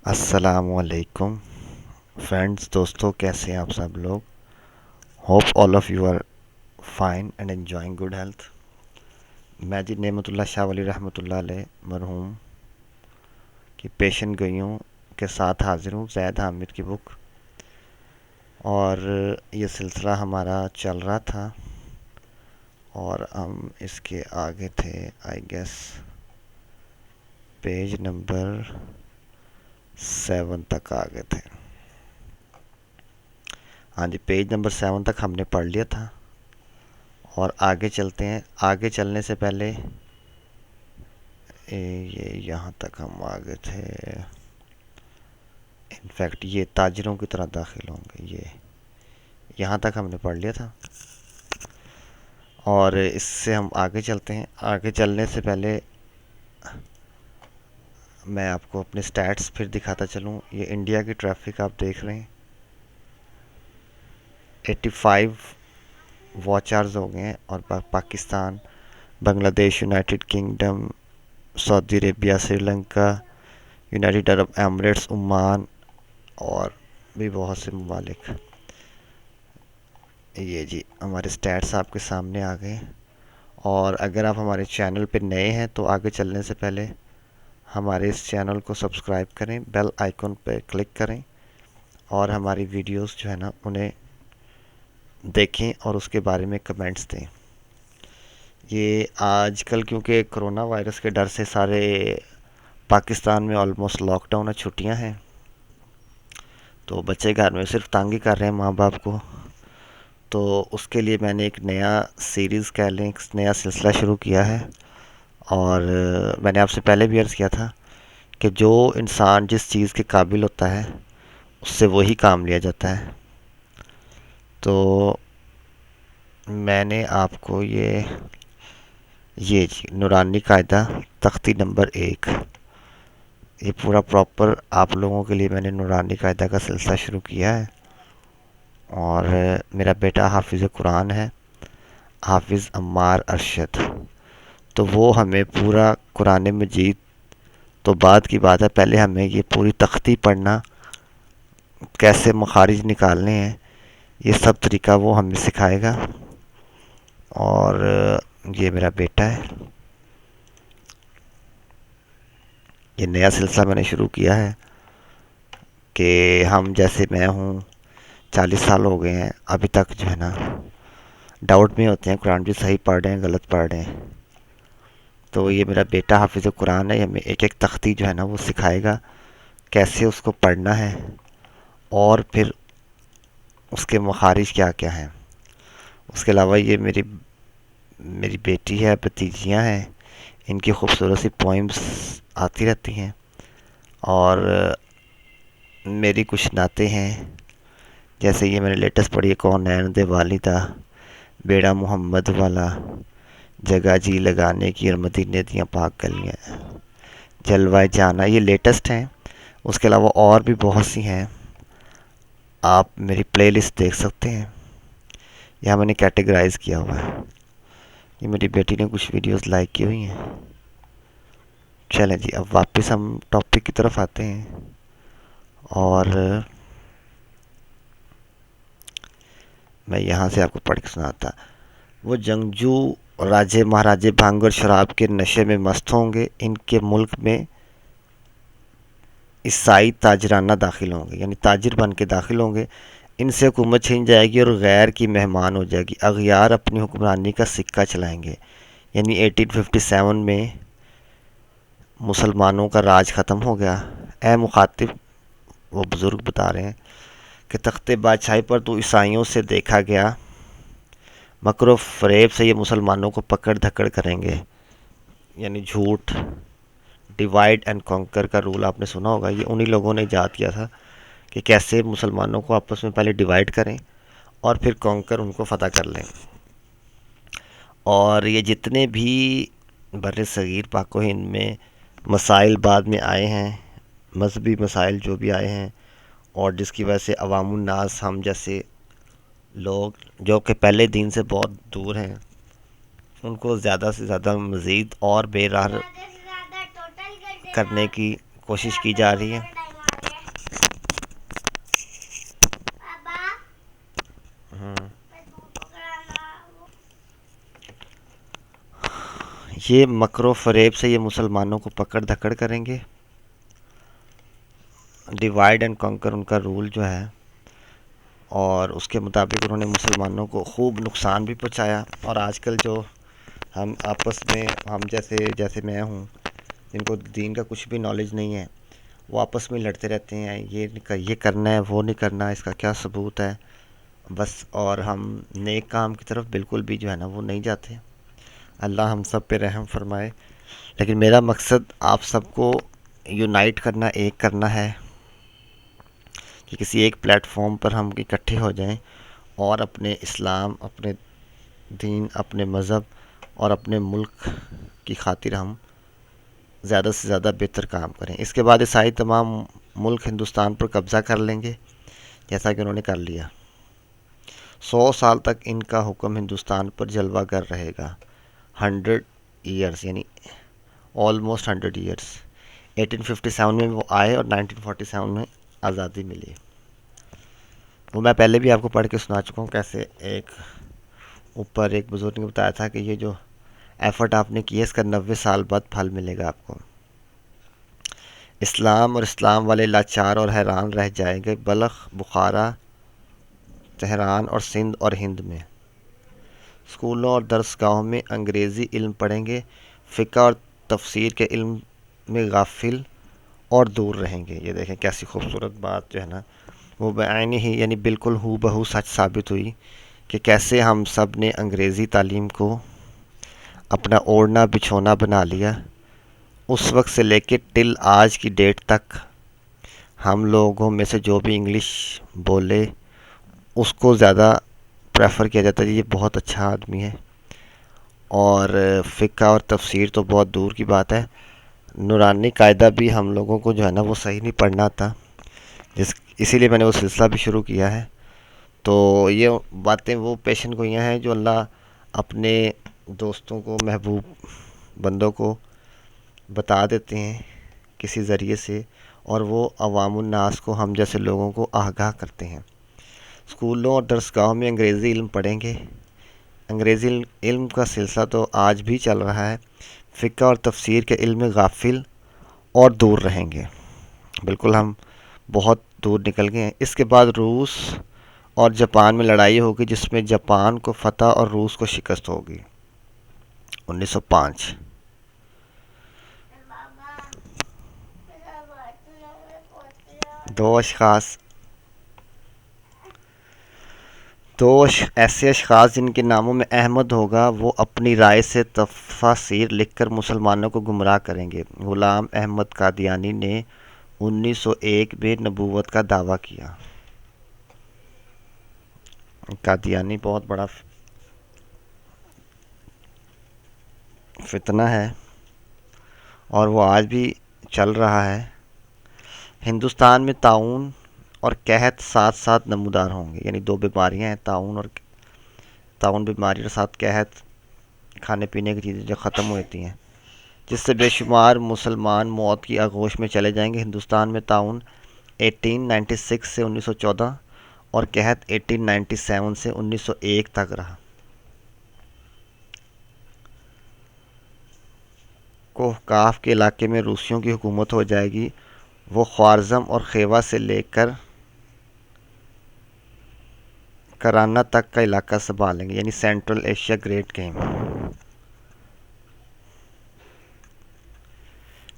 السلام علیکم فرینڈس، دوستوں، کیسے ہیں آپ سب لوگ؟ Hope all of you are fine and enjoying good health. میں جی نعمت اللہ شاہ ولی رحمۃ اللہ علیہ مرحوم کی پیشن گوئیوں کے ساتھ حاضر ہوں، زید حامد کی بک، اور یہ سلسلہ ہمارا چل رہا تھا اور ہم اس کے آگے تھے آئی گیس پیج نمبر 7 تک آگے تھے۔ ہاں جی، پیج نمبر 7 تک ہم نے پڑھ لیا تھا اور آگے چلتے ہیں۔ آگے چلنے سے پہلے یہ یہاں تک ہم آگے تھے، انفیکٹ یہ تاجروں کی طرح داخل ہوں گے، یہ یہاں تک ہم نے پڑھ لیا تھا اور اس سے ہم آگے چلتے ہیں۔ آگے چلنے سے پہلے میں آپ کو اپنے سٹیٹس پھر دکھاتا چلوں۔ یہ انڈیا کی ٹریفک آپ دیکھ رہے ہیں، 85 واچ آورز ہو گئے ہیں، اور پاکستان، بنگلہ دیش، یونائٹڈ کنگڈم، سعودی عربیہ، سری لنکا، یونائٹڈ عرب ایمریٹس، عمان اور بھی بہت سے ممالک۔ یہ جی ہمارے سٹیٹس آپ کے سامنے آ گئے، اور اگر آپ ہمارے چینل پہ نئے ہیں تو آگے چلنے سے پہلے ہمارے اس چینل کو سبسکرائب کریں، بیل آئیکن پہ کلک کریں، اور ہماری ویڈیوز جو ہے نا انہیں دیکھیں اور اس کے بارے میں کمنٹس دیں۔ یہ آج کل کیونکہ کرونا وائرس کے ڈر سے سارے پاکستان میں آلموسٹ لاک ڈاؤن ہے، چھٹیاں ہیں، تو بچے گھر میں صرف تنگ ہی کر رہے ہیں ماں باپ کو، تو اس کے لیے میں نے ایک نیا سیریز کہہ لیں، ایک نیا سلسلہ شروع کیا ہے، اور میں نے آپ سے پہلے بھی عرض کیا تھا کہ جو انسان جس چیز کے قابل ہوتا ہے اس سے وہی کام لیا جاتا ہے۔ تو میں نے آپ کو یہ جی نورانی قاعدہ تختی نمبر 1، یہ پورا پراپر آپ لوگوں کے لیے میں نے نورانی قاعدہ کا سلسلہ شروع کیا ہے، اور میرا بیٹا حافظ قرآن ہے، حافظ عمار ارشد، تو وہ ہمیں پورا قرآن مجید، تو بعد کی بات ہے، پہلے ہمیں یہ پوری تختی پڑھنا، کیسے مخارج نکالنے ہیں، یہ سب طریقہ وہ ہمیں سکھائے گا۔ اور یہ میرا بیٹا ہے، یہ نیا سلسلہ میں نے شروع کیا ہے کہ ہم جیسے میں ہوں 40 سال ہو گئے ہیں، ابھی تک جو ہے نا ڈاؤٹ میں ہوتے ہیں قرآن بھی صحیح پڑھ رہے ہیں غلط پڑھ رہے ہیں، تو یہ میرا بیٹا حافظ قرآن ہے، ہمیں ایک ایک تختی جو ہے نا وہ سکھائے گا کیسے اس کو پڑھنا ہے، اور پھر اس کے مخارج کیا کیا ہیں۔ اس کے علاوہ یہ میری بیٹی ہے، بھتیجیاں ہیں، ان کی خوبصورت سی پوئمس آتی رہتی ہیں، اور میری کچھ نعتیں ہیں، جیسے یہ میں نے لیٹسٹ پڑھی ہے، کونین دے والدہ، بیڑا محمد والا، جگہ جی لگانے کی، اور مدینے دیاں پاک گلیاں، جلوہ جانا، یہ لیٹسٹ ہیں۔ اس کے علاوہ اور بھی بہت سی ہیں، آپ میری پلے لسٹ دیکھ سکتے ہیں، یہاں میں نے کیٹیگرائز کیا ہوا ہے۔ یہ میری بیٹی نے کچھ ویڈیوز لائک کی ہوئی ہیں۔ چلیں جی، اب واپس ہم ٹاپک کی طرف آتے ہیں، اور میں یہاں سے آپ کو پڑھ کے سناتا۔ وہ جنگجو راجے مہاراجے بھنگ اور شراب کے نشے میں مست ہوں گے، ان کے ملک میں عیسائی تاجرانہ داخل ہوں گے، یعنی تاجر بن کے داخل ہوں گے، ان سے حکومت چھین جائے گی اور غیر کی مہمان ہو جائے گی، اغیار اپنی حکمرانی کا سکہ چلائیں گے، یعنی 1857 میں مسلمانوں کا راج ختم ہو گیا۔ اے مخاطب، وہ بزرگ بتا رہے ہیں کہ تخت بادشاہی پر تو عیسائیوں سے دیکھا گیا، مکر و فریب سے یہ مسلمانوں کو پکڑ دھکڑ کریں گے، یعنی جھوٹ، ڈیوائڈ اینڈ کانکر کا رول آپ نے سنا ہوگا، یہ انہی لوگوں نے ایجاد کیا تھا کہ کیسے مسلمانوں کو آپس میں پہلے ڈیوائڈ کریں اور پھر کانکر ان کو فتح کر لیں۔ اور یہ جتنے بھی بر صغیر پاک و ہند میں مسائل بعد میں آئے ہیں، مذہبی مسائل جو بھی آئے ہیں، اور جس کی وجہ سے عوام الناس ہم جیسے لوگ جو کہ پہلے دین سے بہت دور ہیں، ان کو زیادہ سے زیادہ مزید اور بے راہ کرنے کی کوشش کی جا رہی ہے، یہ مکر و فریب سے یہ مسلمانوں کو پکڑ دھکڑ کریں گے. ڈیوائیڈ اینڈ کنکر ان کا رول جو ہے، اور اس کے مطابق انہوں نے مسلمانوں کو خوب نقصان بھی پہنچایا. اور آج کل جو ہم آپس میں، ہم جیسے میں ہوں، جن کو دین کا کچھ بھی نالج نہیں ہے، وہ آپس میں لڑتے رہتے ہیں، یہ کرنا ہے، وہ نہیں کرنا، اس کا کیا ثبوت ہے بس. اور ہم نیک کام کی طرف بالکل بھی جو ہے نا وہ نہیں جاتے. اللہ ہم سب پہ رحم فرمائے. لیکن میرا مقصد آپ سب کو یونائٹ کرنا، ایک کرنا ہے، کہ کسی ایک پلیٹ فارم پر ہم اکٹھے ہو جائیں اور اپنے اسلام، اپنے دین، اپنے مذہب اور اپنے ملک کی خاطر ہم زیادہ سے زیادہ بہتر کام کریں. اس کے بعد عیسائی تمام ملک ہندوستان پر قبضہ کر لیں گے، جیسا کہ انہوں نے کر لیا. 100 سال تک ان کا حکم ہندوستان پر جلوہ گر رہے گا. 100 ایئرس، یعنی آلموسٹ 100 ایئرس. 1857 میں وہ آئے اور 1947 میں آزادی ملی. وہ میں پہلے بھی آپ کو پڑھ کے سنا چکا ہوں، کیسے اوپر ایک بزرگ نے بتایا تھا کہ یہ جو ایفرٹ آپ نے کی ہے، اس کا 90 سال بعد پھل ملے گا آپ کو. اسلام اور اسلام والے لاچار اور حیران رہ جائیں گے. بلخ، بخارا، تہران اور سندھ اور ہند میں اسکولوں اور درس گاہوں میں انگریزی علم پڑھیں گے. فقہ اور تفسیر کے علم میں غافل اور دور رہیں گے. یہ دیکھیں کیسی خوبصورت بات جو ہے نا، وہ بعینی ہی یعنی بالکل ہو بہو سچ ثابت ہوئی، کہ کیسے ہم سب نے انگریزی تعلیم کو اپنا اوڑھنا بچھونا بنا لیا. اس وقت سے لے کے ٹل آج کی ڈیٹ تک ہم لوگوں میں سے جو بھی انگلش بولے اس کو زیادہ پریفر کیا جاتا ہے، یہ بہت اچھا آدمی ہے. اور فقہ اور تفسیر تو بہت دور کی بات ہے. نورانی قاعدہ بھی ہم لوگوں کو جو ہے نا وہ صحیح نہیں پڑھنا آتا، اسی لیے میں نے وہ سلسلہ بھی شروع کیا ہے. تو یہ باتیں وہ پیشن گوئیاں ہیں جو اللہ اپنے دوستوں کو، محبوب بندوں کو بتا دیتے ہیں کسی ذریعے سے، اور وہ عوام الناس کو، ہم جیسے لوگوں کو آگاہ کرتے ہیں. اسکولوں اور درس گاہوں میں انگریزی علم پڑھیں گے. انگریزی علم کا سلسلہ تو آج بھی چل رہا ہے. فقہ اور تفسیر کے علم میں غافل اور دور رہیں گے. بالکل ہم بہت دور نکل گئے ہیں. اس کے بعد روس اور جاپان میں لڑائی ہوگی، جس میں جاپان کو فتح اور روس کو شکست ہوگی. 1905. دو ایسے اشخاص جن کے ناموں میں احمد ہوگا، وہ اپنی رائے سے تفاسیر لکھ کر مسلمانوں کو گمراہ کریں گے. غلام احمد قادیانی نے 1901 میں نبوت کا دعویٰ کیا. قادیانی بہت بڑا فتنہ ہے اور وہ آج بھی چل رہا ہے. ہندوستان میں طاعون اور قحط ساتھ ساتھ نمودار ہوں گے، یعنی دو بیماریاں ہیں، طاعون بیماری اور ساتھ قحط، کھانے پینے کی چیزیں جو ختم ہوتی ہیں، جس سے بے شمار مسلمان موت کی آغوش میں چلے جائیں گے. ہندوستان میں طاعون 1896 سے 1914 اور قحط 1897 سے 1901 تک رہا. کوہ کے علاقے میں روسیوں کی حکومت ہو جائے گی. وہ خوارزم اور خیوا سے لے کر کرانہ تک کا علاقہ سنبھالیں گے، یعنی سینٹرل ایشیا گریٹ گیم.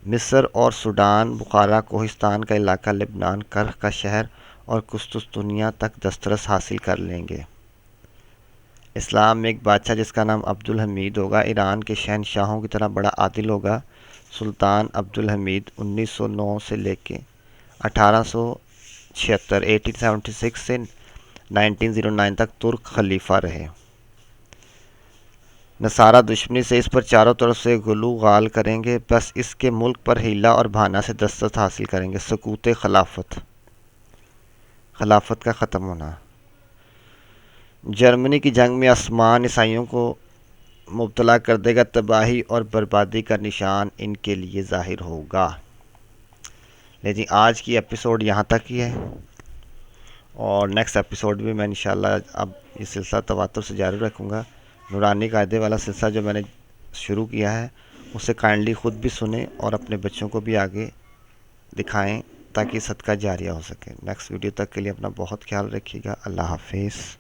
مصر اور سوڈان، بخارا، کوہستان کا علاقہ، لبنان، کرخ کا شہر اور قسطنطنیہ تک دسترس حاصل کر لیں گے. اسلام میں ایک بادشاہ جس کا نام عبد الحمید ہوگا، ایران کے شہنشاہوں کی طرح بڑا عادل ہوگا. سلطان عبد الحمید 1909 سے لے کے 1876 سے 1909 تک ترک خلیفہ رہے. نصارہ دشمنی سے اس پر چاروں طرف سے غلو غال کریں گے، بس اس کے ملک پر ہیلا اور بہانہ سے دسترس حاصل کریں گے. سقوط خلافت کا ختم ہونا. جرمنی کی جنگ میں آسمان عیسائیوں کو مبتلا کر دے گا. تباہی اور بربادی کا نشان ان کے لیے ظاہر ہوگا. لیکن آج کی ایپیسوڈ یہاں تک ہی ہے، اور نیکسٹ ایپیسوڈ بھی میں انشاءاللہ اب یہ سلسلہ تواتر سے جاری رکھوں گا. نورانی قاعدے والا سلسلہ جو میں نے شروع کیا ہے اسے کائنڈلی خود بھی سنیں اور اپنے بچوں کو بھی آگے دکھائیں تاکہ صدقہ جاریہ ہو سکے۔ نیکسٹ ویڈیو تک کے لیے اپنا بہت خیال رکھیے گا۔ اللہ حافظ۔